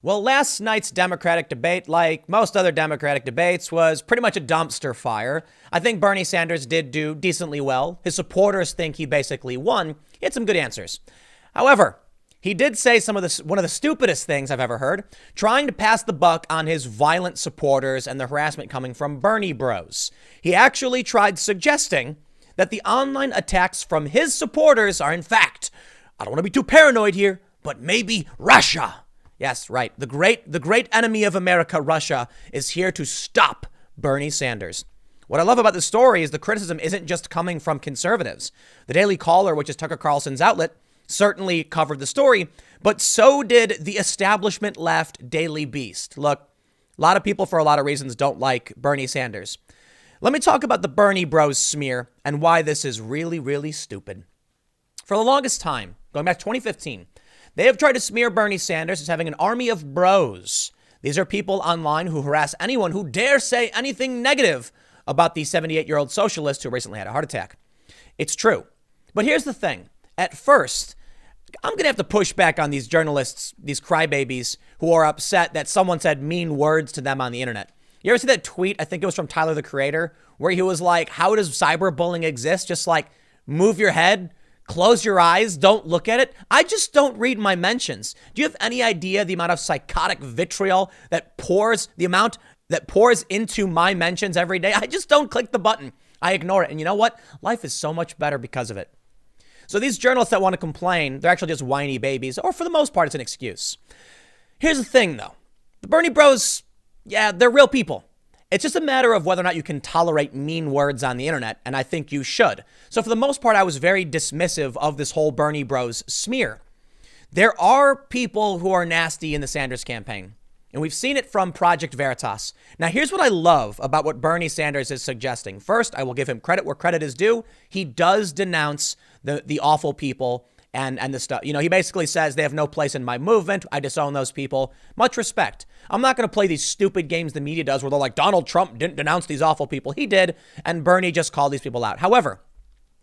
Well, last night's Democratic debate, like most other Democratic debates, was pretty much a dumpster fire. I think Bernie Sanders did do decently well. His supporters think he basically won. He had some good answers. However, he did say one of the stupidest things I've ever heard, trying to pass the buck on his violent supporters and the harassment coming from Bernie bros. He actually tried suggesting that the online attacks from his supporters are, in fact, I don't want to be too paranoid here, but maybe Russia. Yes, right. The great enemy of America, Russia, is here to stop Bernie Sanders. What I love about this story is the criticism isn't just coming from conservatives. The Daily Caller, which is Tucker Carlson's outlet, certainly covered the story, but so did the establishment left Daily Beast. Look, a lot of people for a lot of reasons don't like Bernie Sanders. Let me talk about the Bernie Bros smear and why this is really, really stupid. For the longest time, going back to 2015, they have tried to smear Bernie Sanders as having an army of bros. These are people online who harass anyone who dare say anything negative about the 78-year-old socialist who recently had a heart attack. It's true. But here's the thing. At first, I'm going to have to push back on these journalists, these crybabies who are upset that someone said mean words to them on the internet. You ever see that tweet? I think it was from Tyler, the Creator, where he was like, how does cyberbullying exist? Just like move your head. Close your eyes. Don't look at it. I just don't read my mentions. Do you have any idea the amount of psychotic vitriol that pours into my mentions every day? I just don't click the button. I ignore it. And you know what? Life is so much better because of it. So these journalists that want to complain, they're actually just whiny babies, or for the most part, it's an excuse. Here's the thing, though. The Bernie Bros, yeah, they're real people. It's just a matter of whether or not you can tolerate mean words on the internet, and I think you should. So for the most part, I was very dismissive of this whole Bernie Bros smear. There are people who are nasty in the Sanders campaign, and we've seen it from Project Veritas. Now, here's what I love about what Bernie Sanders is suggesting. First, I will give him credit where credit is due. He does denounce the awful people and the stuff. You know, he basically says they have no place in my movement. I disown those people. Much respect. I'm not going to play these stupid games the media does where they're like, Donald Trump didn't denounce these awful people. He did. And Bernie just called these people out. However,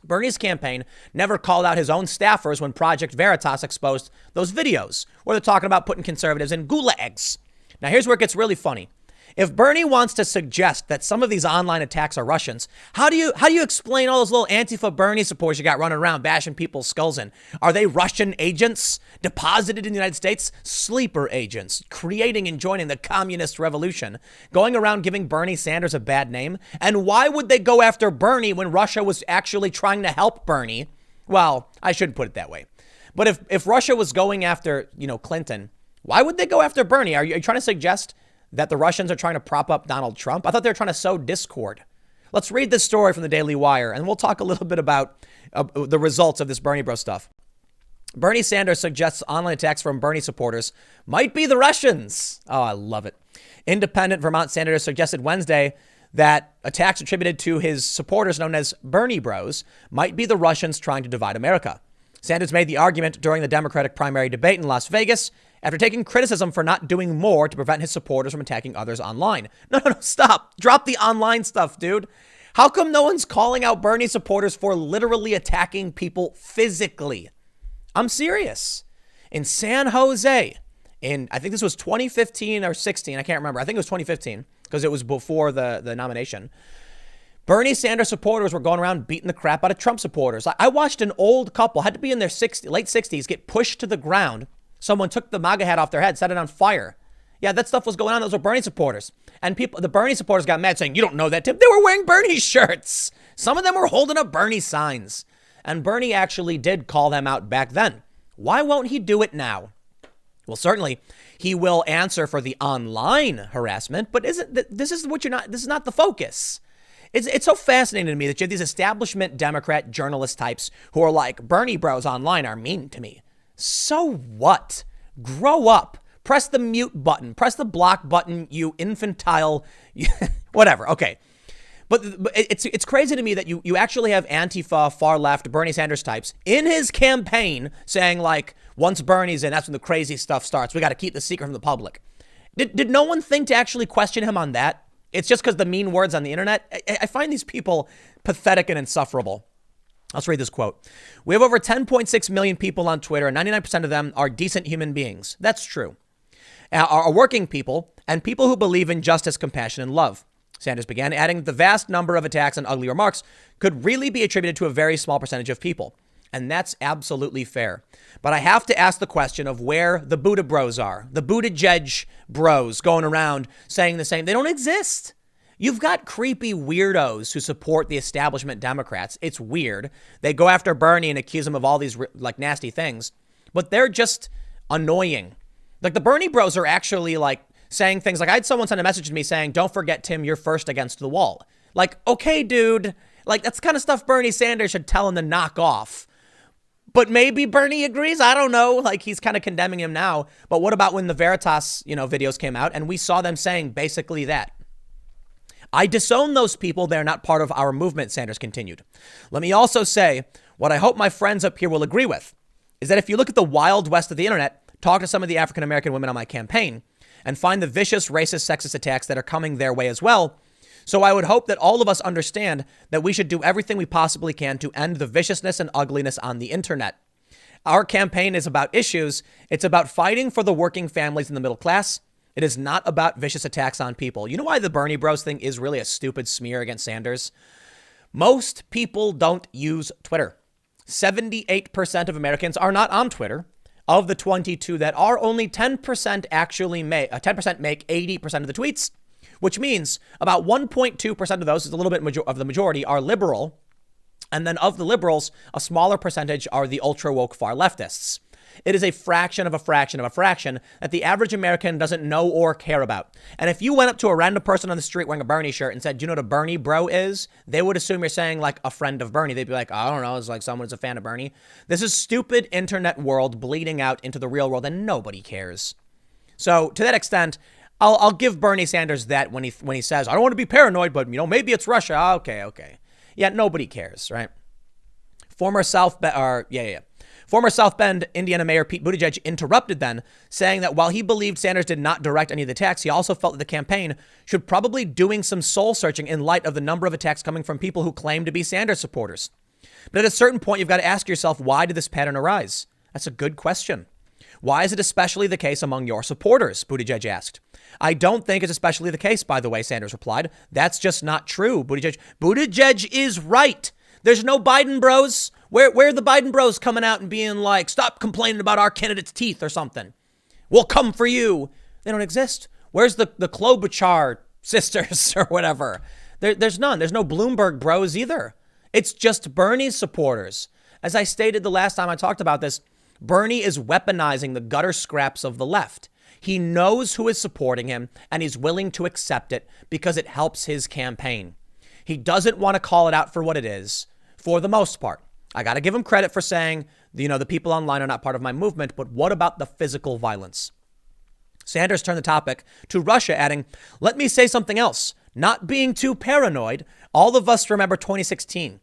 Bernie's campaign never called out his own staffers when Project Veritas exposed those videos where they're talking about putting conservatives in gulags. Now, here's where it gets really funny. If Bernie wants to suggest that some of these online attacks are Russians, how do you explain all those little Antifa Bernie supporters you got running around bashing people's skulls in? Are they Russian agents deposited in the United States? Sleeper agents creating and joining the communist revolution, going around giving Bernie Sanders a bad name? And why would they go after Bernie when Russia was actually trying to help Bernie? Well, I shouldn't put it that way. But if Russia was going after, Clinton, why would they go after Bernie? Are you trying to suggest that the Russians are trying to prop up Donald Trump? I thought they were trying to sow discord. Let's read this story from the Daily Wire, and we'll talk a little bit about the results of this Bernie Bro stuff. Bernie Sanders suggests online attacks from Bernie supporters might be the Russians. Oh, I love it. Independent Vermont senators suggested Wednesday that attacks attributed to his supporters known as Bernie Bros might be the Russians trying to divide America. Sanders made the argument during the Democratic primary debate in Las Vegas after taking criticism for not doing more to prevent his supporters from attacking others online. No, stop. Drop the online stuff, dude. How come no one's calling out Bernie supporters for literally attacking people physically? I'm serious. In San Jose, I think this was 2015 or 16, I can't remember. I think it was 2015 because it was before the nomination. Bernie Sanders supporters were going around beating the crap out of Trump supporters. I watched an old couple, had to be in their late 60s, get pushed to the ground. Someone took the MAGA hat off their head, set it on fire. Yeah, that stuff was going on. Those were Bernie supporters. And the Bernie supporters got mad saying, you don't know that, Tim. They were wearing Bernie shirts. Some of them were holding up Bernie signs. And Bernie actually did call them out back then. Why won't he do it now? Well, certainly he will answer for the online harassment, but this is not the focus. It's so fascinating to me that you have these establishment Democrat journalist types who are like, Bernie Bros online are mean to me. So what? Grow up. Press the mute button. Press the block button, you infantile, whatever. Okay. But it's crazy to me that you actually have Antifa, far left, Bernie Sanders types in his campaign saying like, once Bernie's in, that's when the crazy stuff starts. We got to keep the secret from the public. Did no one think to actually question him on that? It's just because the mean words on the internet. I find these people pathetic and insufferable. Let's read this quote. We have over 10.6 million people on Twitter, and 99% of them are decent human beings. That's true. are working people and people who believe in justice, compassion, and love. Sanders began, adding that the vast number of attacks and ugly remarks could really be attributed to a very small percentage of people. And that's absolutely fair. But I have to ask the question of where the Buddha bros are. The Buttigieg bros going around saying the same. They don't exist. You've got creepy weirdos who support the establishment Democrats. It's weird. They go after Bernie and accuse him of all these like nasty things, but they're just annoying. Like the Bernie bros are actually like saying things like, I had someone send a message to me saying, don't forget, Tim, you're first against the wall. Like, okay, dude, like that's kind of stuff Bernie Sanders should tell him to knock off. But maybe Bernie agrees. I don't know. Like he's kind of condemning him now. But what about when the Veritas, videos came out and we saw them saying basically that? I disown those people. They're not part of our movement, Sanders continued. Let me also say what I hope my friends up here will agree with is that if you look at the wild west of the internet, talk to some of the African-American women on my campaign and find the vicious, racist, sexist attacks that are coming their way as well. So I would hope that all of us understand that we should do everything we possibly can to end the viciousness and ugliness on the internet. Our campaign is about issues. It's about fighting for the working families in the middle class. It is not about vicious attacks on people. You know why the Bernie Bros thing is really a stupid smear against Sanders? Most people don't use Twitter. 78% of Americans are not on Twitter. Of the 22 that are, only 10% actually make 10% make 80% of the tweets, which means about 1.2% of those, is a little bit of the majority, are liberal. And then of the liberals, a smaller percentage are the ultra woke far leftists. It is a fraction of a fraction of a fraction that the average American doesn't know or care about. And if you went up to a random person on the street wearing a Bernie shirt and said, do you know what a Bernie bro is? They would assume you're saying like a friend of Bernie. They'd be like, I don't know. It's like someone who's a fan of Bernie. This is stupid internet world bleeding out into the real world and nobody cares. So to that extent, I'll give Bernie Sanders that when he says, I don't want to be paranoid, but maybe it's Russia. Okay. Yeah, nobody cares, right? Former South Bend, Indiana Mayor Pete Buttigieg interrupted then, saying that while he believed Sanders did not direct any of the attacks, he also felt that the campaign should probably doing some soul searching in light of the number of attacks coming from people who claim to be Sanders supporters. But at a certain point, you've got to ask yourself, why did this pattern arise? That's a good question. Why is it especially the case among your supporters? Buttigieg asked. I don't think it's especially the case, by the way, Sanders replied. That's just not true, Buttigieg is right. There's no Biden bros. Where are the Biden bros coming out and being like, stop complaining about our candidate's teeth or something? We'll come for you. They don't exist. Where's the Klobuchar sisters or whatever? There's none. There's no Bloomberg bros either. It's just Bernie's supporters. As I stated the last time I talked about this, Bernie is weaponizing the gutter scraps of the left. He knows who is supporting him and he's willing to accept it because it helps his campaign. He doesn't want to call it out for what it is. For the most part, I got to give him credit for saying, the people online are not part of my movement, but what about the physical violence? Sanders turned the topic to Russia, adding, let me say something else. Not being too paranoid, all of us remember 2016.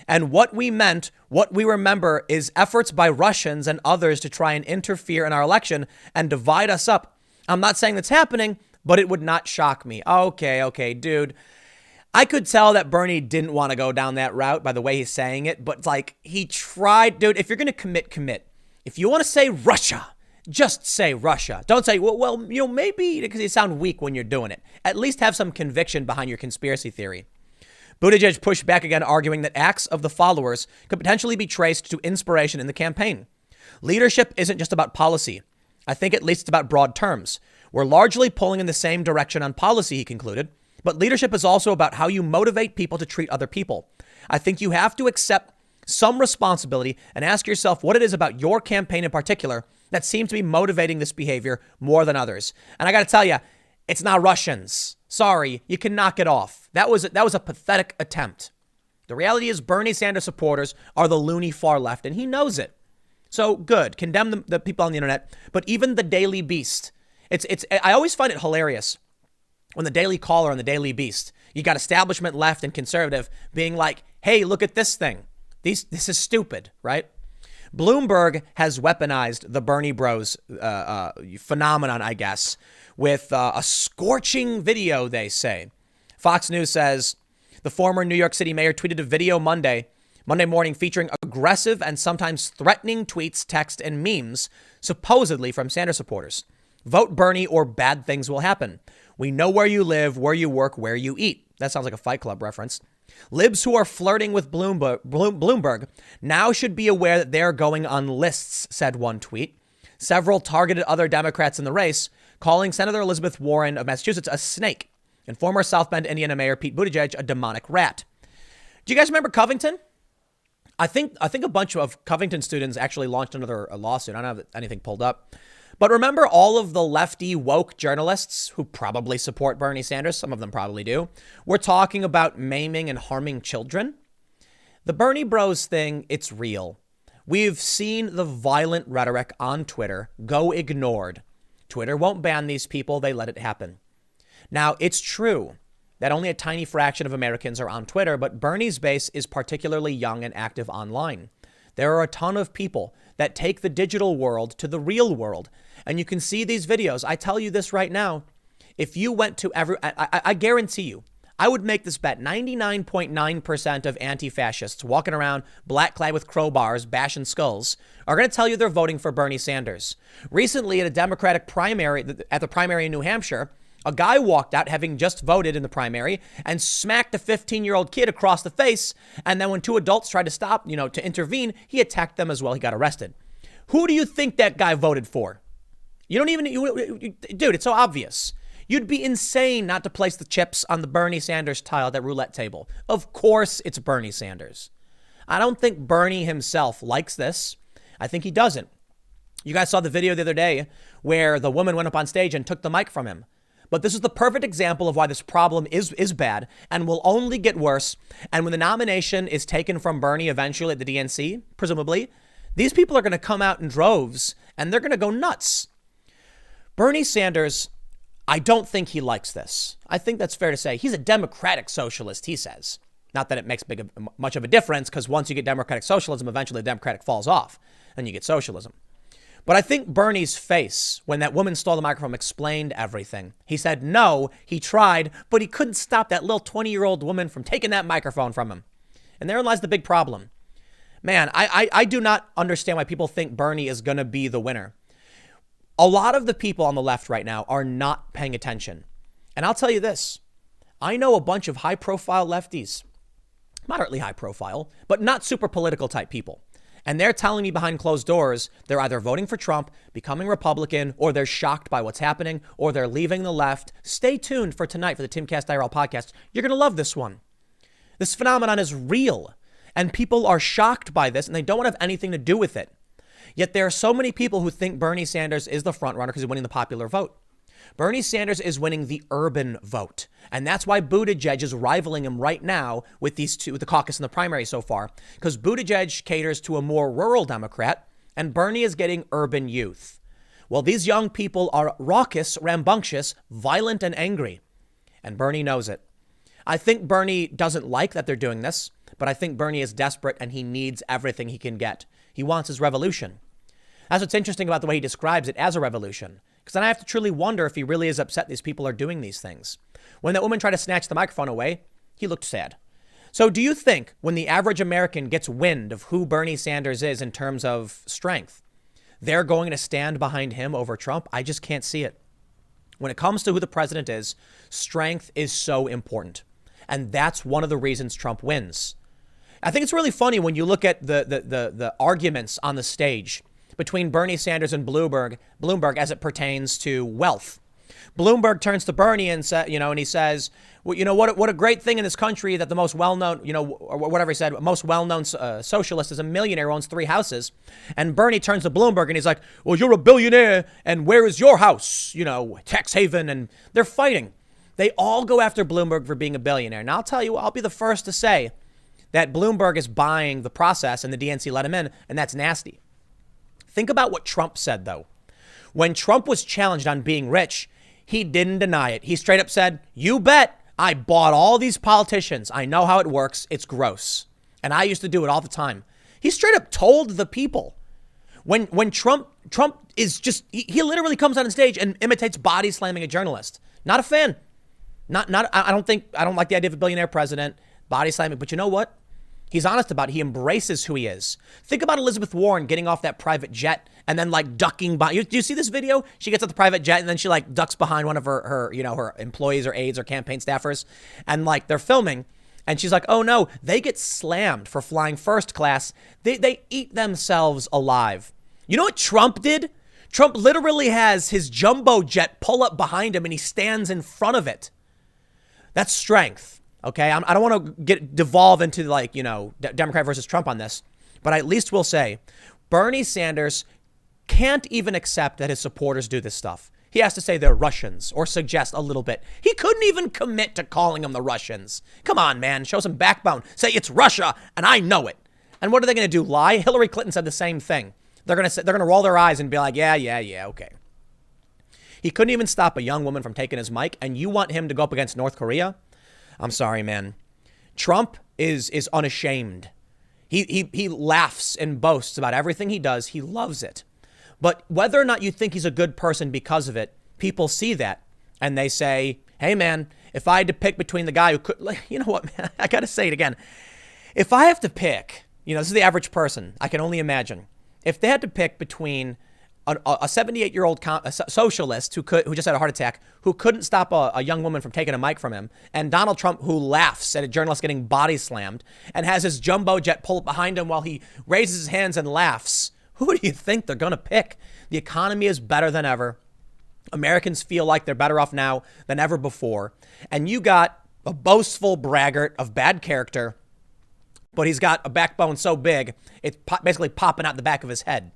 And what we remember is efforts by Russians and others to try and interfere in our election and divide us up. I'm not saying that's happening, but it would not shock me. Okay, dude. I could tell that Bernie didn't want to go down that route by the way he's saying it, but he tried. Dude, if you're going to commit. If you want to say Russia, just say Russia. Don't say, well, maybe, because you sound weak when you're doing it. At least have some conviction behind your conspiracy theory. Buttigieg pushed back again, arguing that acts of the followers could potentially be traced to inspiration in the campaign. Leadership isn't just about policy. I think at least it's about broad terms. We're largely pulling in the same direction on policy, he concluded. But leadership is also about how you motivate people to treat other people. I think you have to accept some responsibility and ask yourself what it is about your campaign in particular that seems to be motivating this behavior more than others. And I got to tell you, it's not Russians. Sorry, you can knock it off. That was a pathetic attempt. The reality is Bernie Sanders supporters are the loony far left, and he knows it. So good, condemn the people on the internet, but even the Daily Beast. I always find it hilarious when the Daily Caller and the Daily Beast, you got establishment left and conservative being like, hey, look at this thing. This is stupid, right? Bloomberg has weaponized the Bernie Bros phenomenon, I guess, with a scorching video, they say. Fox News says the former New York City mayor tweeted a video Monday morning featuring aggressive and sometimes threatening tweets, text, and memes, supposedly from Sanders supporters. Vote Bernie or bad things will happen. We know where you live, where you work, where you eat. That sounds like a Fight Club reference. Libs who are flirting with Bloomberg now should be aware that they're going on lists, said one tweet. Several targeted other Democrats in the race, calling Senator Elizabeth Warren of Massachusetts a snake and former South Bend, Indiana Mayor Pete Buttigieg a demonic rat. Do you guys remember Covington? I think a bunch of Covington students actually launched another lawsuit. I don't have anything pulled up. But remember all of the lefty woke journalists who probably support Bernie Sanders, some of them probably do, were talking about maiming and harming children? The Bernie Bros thing, it's real. We've seen the violent rhetoric on Twitter go ignored. Twitter won't ban these people, they let it happen. Now, it's true that only a tiny fraction of Americans are on Twitter, but Bernie's base is particularly young and active online. There are a ton of people that take the digital world to the real world. And you can see these videos. I tell you this right now. If you went to I guarantee you, I would make this bet. 99.9% of anti-fascists walking around black-clad with crowbars, bashing skulls, are going to tell you they're voting for Bernie Sanders. Recently, at a Democratic primary, at the primary in New Hampshire, a guy walked out having just voted in the primary and smacked a 15-year-old kid across the face. And then when two adults tried to stop, to intervene, he attacked them as well. He got arrested. Who do you think that guy voted for? You don't even, dude, it's so obvious. You'd be insane not to place the chips on the Bernie Sanders tile at that roulette table. Of course it's Bernie Sanders. I don't think Bernie himself likes this. I think he doesn't. You guys saw the video the other day where the woman went up on stage and took the mic from him. But this is the perfect example of why this problem is bad and will only get worse. And when the nomination is taken from Bernie eventually at the DNC, presumably, these people are going to come out in droves and they're going to go nuts. Bernie Sanders, I don't think he likes this. I think that's fair to say. He's a democratic socialist, he says. Not that it makes much of a difference, because once you get democratic socialism, eventually the democratic falls off and you get socialism. But I think Bernie's face, when that woman stole the microphone, explained everything. He said no, he tried, but he couldn't stop that little 20-year-old woman from taking that microphone from him. And therein lies the big problem. Man, I do not understand why people think Bernie is going to be the winner. A lot of the people on the left right now are not paying attention. And I'll tell you this. I know a bunch of high-profile lefties, moderately high-profile, but not super political type people. And they're telling me behind closed doors, they're either voting for Trump, becoming Republican, or they're shocked by what's happening, or they're leaving the left. Stay tuned for tonight for the Timcast IRL podcast. You're going to love this one. This phenomenon is real, and people are shocked by this, and they don't want to have anything to do with it. Yet there are so many people who think Bernie Sanders is the front runner because he's winning the popular vote. Bernie Sanders is winning the urban vote. And that's why Buttigieg is rivaling him right now with these two, with the caucus and the primary so far, because Buttigieg caters to a more rural Democrat and Bernie is getting urban youth. Well, these young people are raucous, rambunctious, violent, and angry. And Bernie knows it. I think Bernie doesn't like that they're doing this, but I think Bernie is desperate and he needs everything he can get. He wants his revolution. That's what's interesting about the way he describes it as a revolution. Because then I have to truly wonder if he really is upset these people are doing these things. When that woman tried to snatch the microphone away, he looked sad. So do you think when the average American gets wind of who Bernie Sanders is in terms of strength, they're going to stand behind him over Trump? I just can't see it. When it comes to who the president is, strength is so important. And that's one of the reasons Trump wins. I think it's really funny when you look at the arguments on the stage between Bernie Sanders and Bloomberg as it pertains to wealth. Bloomberg turns to Bernie and and he says, well, what a great thing in this country that the most well-known, or whatever he said, most well-known socialist is a millionaire who owns 3 houses. And Bernie turns to Bloomberg and he's like, well, you're a billionaire and where is your house? Tax haven. And they're fighting. They all go after Bloomberg for being a billionaire. Now, I'll tell you, I'll be the first to say that Bloomberg is buying the process and the DNC let him in, and that's nasty. Think about what Trump said, though. When Trump was challenged on being rich, he didn't deny it. He straight up said, you bet I bought all these politicians. I know how it works. It's gross. And I used to do it all the time. He straight up told the people. When Trump is just, he literally comes on stage and imitates body slamming a journalist. Not a fan. I don't like the idea of a billionaire president, body slamming. But you know what? He's honest about it. He embraces who he is. Think about Elizabeth Warren getting off that private jet and then like ducking behind. Do you see this video? She gets off the private jet and then she like ducks behind one of her employees or aides or campaign staffers. And like they're filming and she's like, oh no, they get slammed for flying first class. They eat themselves alive. You know what Trump did? Trump literally has his jumbo jet pull up behind him and he stands in front of it. That's strength. Okay, I don't want to devolve into like, Democrat versus Trump on this, but I at least will say Bernie Sanders can't even accept that his supporters do this stuff. He has to say they're Russians or suggest a little bit. He couldn't even commit to calling them the Russians. Come on, man, show some backbone. Say it's Russia and I know it. And what are they going to do? Lie? Hillary Clinton said the same thing. They're going to roll their eyes and be like, yeah, okay. He couldn't even stop a young woman from taking his mic, and you want him to go up against North Korea? I'm sorry, man. Trump is unashamed. He laughs and boasts about everything he does. He loves it. But whether or not you think he's a good person because of it, people see that and they say, hey, man, if I had to pick between the guy who could, you know what, man, I got to say it again. If I have to pick, this is the average person. I can only imagine. If they had to pick between a 78-year-old socialist who just had a heart attack, who couldn't stop a young woman from taking a mic from him, and Donald Trump, who laughs at a journalist getting body slammed and has his jumbo jet pull up behind him while he raises his hands and laughs, who do you think they're going to pick? The economy is better than ever. Americans feel like they're better off now than ever before. And you got a boastful braggart of bad character, but he's got a backbone so big, it's basically popping out the back of his head.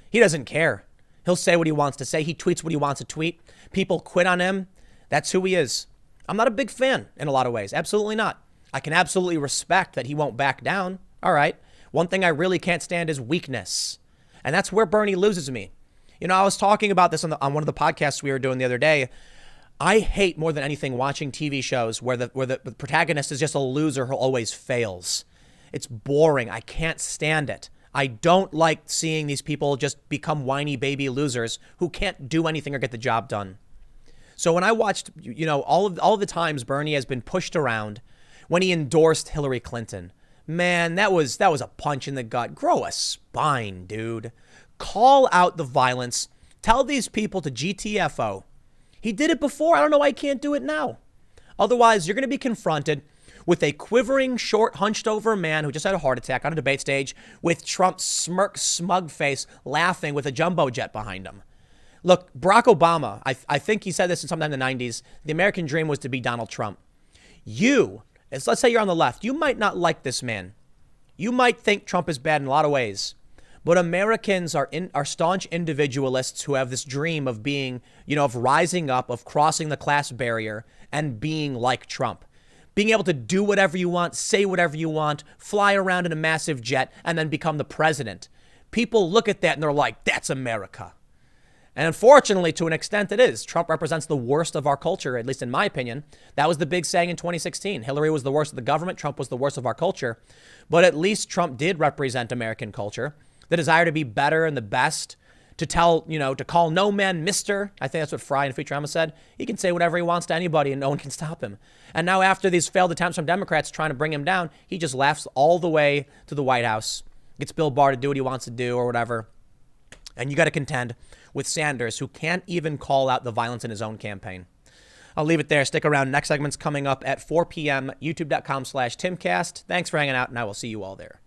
He doesn't care. He'll say what he wants to say. He tweets what he wants to tweet. People quit on him. That's who he is. I'm not a big fan in a lot of ways. Absolutely not. I can absolutely respect that he won't back down. All right. One thing I really can't stand is weakness. And that's where Bernie loses me. I was talking about this on one of the podcasts we were doing the other day. I hate more than anything watching TV shows where the protagonist is just a loser who always fails. It's boring. I can't stand it. I don't like seeing these people just become whiny baby losers who can't do anything or get the job done. So when I watched, all of the times Bernie has been pushed around when he endorsed Hillary Clinton, man, that was a punch in the gut. Grow a spine, dude. Call out the violence. Tell these people to GTFO. He did it before. I don't know why he can't do it now. Otherwise, you're going to be confronted with a quivering, short, hunched-over man who just had a heart attack on a debate stage with Trump's smug face laughing with a jumbo jet behind him. Look, Barack Obama, I think he said this sometime in the 90s, the American dream was to be Donald Trump. Let's say you're on the left, you might not like this man. You might think Trump is bad in a lot of ways. But Americans are staunch individualists who have this dream of being, of rising up, of crossing the class barrier and being like Trump. Being able to do whatever you want, say whatever you want, fly around in a massive jet, and then become the president. People look at that and they're like, that's America. And unfortunately, to an extent, it is. Trump represents the worst of our culture, at least in my opinion. That was the big saying in 2016. Hillary was the worst of the government. Trump was the worst of our culture. But at least Trump did represent American culture. The desire to be better and the best, to call no man mister. I think that's what Fry in Futurama said. He can say whatever he wants to anybody and no one can stop him. And now after these failed attempts from Democrats trying to bring him down, he just laughs all the way to the White House, gets Bill Barr to do what he wants to do or whatever. And you got to contend with Sanders, who can't even call out the violence in his own campaign. I'll leave it there. Stick around. Next segment's coming up at 4 p.m. YouTube.com/Timcast. Thanks for hanging out, and I will see you all there.